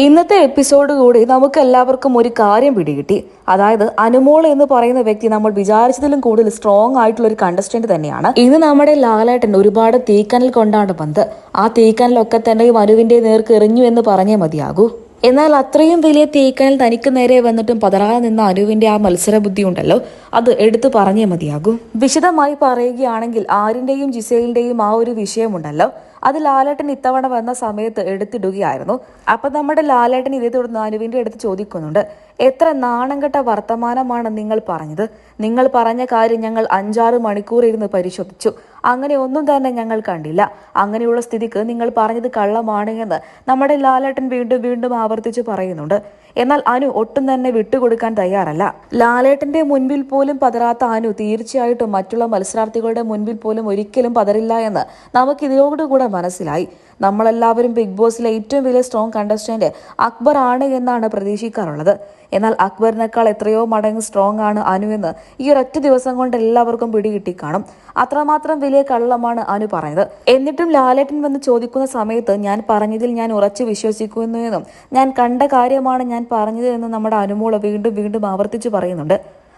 ഇന്നത്തെ എപ്പിസോഡ് കൂടി നമുക്ക് എല്ലാവർക്കും ഒരു കാര്യം പിടികിട്ടി. അതായത് അനുമോൾ എന്ന് പറയുന്ന വ്യക്തി നമ്മൾ വിചാരിച്ചതിലും കൂടുതൽ സ്ട്രോങ് ആയിട്ടുള്ള ഒരു കണ്ടസ്റ്റന്റ് തന്നെയാണ്. ഇന്ന് നമ്മുടെ ലാലേട്ടൻ ഒരുപാട് തീക്കനൽ കൊണ്ടാണ് വന്നത്. ആ തീക്കനലൊക്കെ തന്നെയും അനുവിന്റെ നേർക്ക് എറിഞ്ഞു എന്ന് പറഞ്ഞേ മതിയാകൂ. എന്നാൽ അത്രയും വലിയ തീക്കനൽ തനിക്ക് നേരെ വന്നിട്ടും പതറാതെ നിന്ന അനുവിന്റെ ആ മത്സര ബുദ്ധി ഉണ്ടല്ലോ, അത് എടുത്തു പറഞ്ഞേ മതിയാകൂ. വിശദമായി പറയുകയാണെങ്കിൽ ആരിന്റെയും ജിസേലിന്റെയും ആ ഒരു വിഷയമുണ്ടല്ലോ, അത് ലാലേട്ടൻ ഇത്തവണ വന്ന സമയത്ത് എടുത്തിടുകയായിരുന്നു. അപ്പൊ നമ്മുടെ ലാലേട്ടൻ ഇതേ തുടർന്ന് അനുവിന്റെ അടുത്ത് ചോദിക്കുന്നുണ്ട്, എത്ര നാണം കെട്ട വർത്തമാനമാണ് നിങ്ങൾ പറഞ്ഞത്? നിങ്ങൾ പറഞ്ഞ കാര്യം ഞങ്ങൾ 5-6 മണിക്കൂർ ഇരുന്ന് പരിശോധിച്ചു. അങ്ങനെ ഒന്നും തന്നെ ഞങ്ങൾ കണ്ടില്ല. അങ്ങനെയുള്ള സ്ഥിതിക്ക് നിങ്ങൾ പറഞ്ഞത് കള്ളമാണ് എന്ന് നമ്മുടെ ലാലേട്ടൻ വീണ്ടും വീണ്ടും ആവർത്തിച്ച് പറയുന്നുണ്ട്. എന്നാൽ അനു ഒട്ടും തന്നെ വിട്ടുകൊടുക്കാൻ തയ്യാറല്ല. ലാലേട്ടന്റെ മുൻപിൽ പോലും പതറാത്ത അനു തീർച്ചയായിട്ടും മറ്റുള്ള മത്സരാർത്ഥികളുടെ മുൻപിൽ പോലും ഒരിക്കലും പതറില്ല എന്ന് നമുക്ക് ഇതിനോടുകൂടെ മനസ്സിലായി. നമ്മളെല്ലാവരും ബിഗ് ബോസിലെ ഏറ്റവും വലിയ സ്ട്രോങ് കണ്ടസ്റ്റന്റ് അക്ബർ ആണ് എന്നാണ് പ്രതീക്ഷിക്കാറുള്ളത്. എന്നാൽ അക്ബറിനേക്കാൾ എത്രയോ മടങ്ങ് സ്ട്രോങ് ആണ് അനു എന്ന് ഈ ഒരൊറ്റ ദിവസം കൊണ്ട് എല്ലാവർക്കും പിടികിട്ടി കാണും. അത്രമാത്രം വലിയ കള്ളമാണ് അനു പറഞ്ഞത്. എന്നിട്ടും ലാലേട്ടൻ വന്ന് ചോദിക്കുന്ന സമയത്ത് ഞാൻ പറഞ്ഞതിൽ ഞാൻ ഉറച്ചു വിശ്വസിക്കുന്നു എന്നും ഞാൻ കണ്ട കാര്യമാണ് ഞാൻ പറഞ്ഞത് എന്നും നമ്മുടെ അനുമോള് വീണ്ടും വീണ്ടും ആവർത്തിച്ച് പറയുന്നുണ്ട്.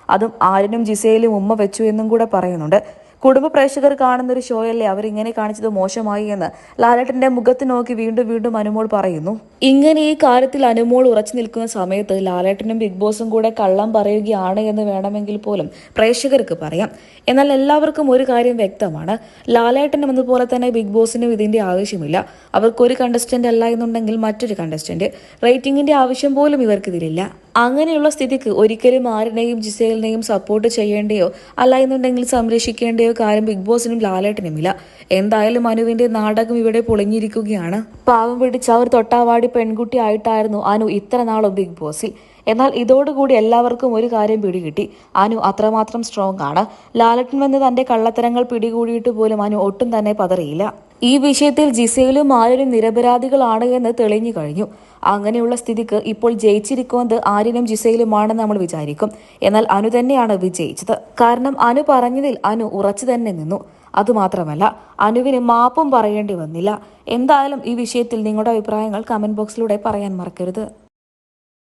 അതും ആരിനും ജിസയിലും ഉമ്മ വെച്ചു എന്നും കൂടെ പറയുന്നുണ്ട്. കുടുംബ പ്രേക്ഷകർ കാണുന്ന ഒരു ഷോയല്ലേ അവരിങ്ങനെ കാണിച്ചത് മോശമായി എന്ന് ലാലേട്ടന്റെ മുഖത്ത് നോക്കി വീണ്ടും വീണ്ടും അനുമോൾ പറയുന്നു. ഇങ്ങനെ ഈ കാര്യത്തിൽ അനുമോൾ ഉറച്ചു നിൽക്കുന്ന സമയത്ത് ലാലേട്ടനും ബിഗ് ബോസും കൂടെ കള്ളം പറയുകയാണ് എന്ന് വേണമെങ്കിൽ പോലും പ്രേക്ഷകർക്ക് പറയാം. എന്നാൽ എല്ലാവർക്കും ഒരു കാര്യം വ്യക്തമാണ്, ലാലേട്ടനും അതുപോലെ തന്നെ ബിഗ് ബോസിനും ഇതിന്റെ ആവശ്യമില്ല. അവർക്കൊരു കണ്ടസ്റ്റന്റ് അല്ല എന്നുണ്ടെങ്കിൽ മറ്റൊരു കണ്ടസ്റ്റന്റ്, റേറ്റിംഗിന്റെ ആവശ്യം പോലും ഇവർക്കിതിലില്ല. അങ്ങനെയുള്ള സ്ഥിതിക്ക് ഒരിക്കലും ആരിനെയും ജിസേലിനെയും സപ്പോർട്ട് ചെയ്യേണ്ടയോ അല്ല എന്നുണ്ടെങ്കിൽ സംരക്ഷിക്കേണ്ടയോ കാര്യം ബിഗ് ബോസിനും ലാലേട്ടനുമില്ല. എന്തായാലും അനുവിന്റെ നാടകം ഇവിടെ പൊളിഞ്ഞിരിക്കുകയാണ്. പാവം പിടിച്ച ഒരു തൊട്ടാവാടി പെൺകുട്ടി ആയിട്ടായിരുന്നു അനു ഇത്ര നാളും ബിഗ് ബോസിൽ. എന്നാൽ ഇതോടുകൂടി എല്ലാവർക്കും ഒരു കാര്യം പിടികിട്ടി, അനു അത്രമാത്രം സ്ട്രോങ് ആണ്. ലാലേട്ടൻ വന്ന് തന്റെ കള്ളത്തരങ്ങൾ പിടികൂടിയിട്ട് പോലും അനു ഒട്ടും തന്നെ പതറിയില്ല. ഈ വിഷയത്തിൽ ജിസയിലും ആര്യനും നിരപരാധികളാണ് എന്ന് തെളിഞ്ഞു കഴിഞ്ഞു. അങ്ങനെയുള്ള സ്ഥിതിക്ക് ഇപ്പോൾ ജയിച്ചിരിക്കുന്നത് ആര്യനും ജിസയിലുമാണെന്ന് നമ്മൾ വിചാരിക്കും. എന്നാൽ അനു തന്നെയാണ് വിജയിച്ചത്. കാരണം അനു പറഞ്ഞതിൽ അനു ഉറച്ചു തന്നെ നിന്നു. അതുമാത്രമല്ല, അനുവിന് മാപ്പും പറയേണ്ടി വന്നില്ല. എന്തായാലും ഈ വിഷയത്തിൽ നിങ്ങളുടെ അഭിപ്രായങ്ങൾ കമന്റ് ബോക്സിലൂടെ പറയാൻ മറക്കരുത്.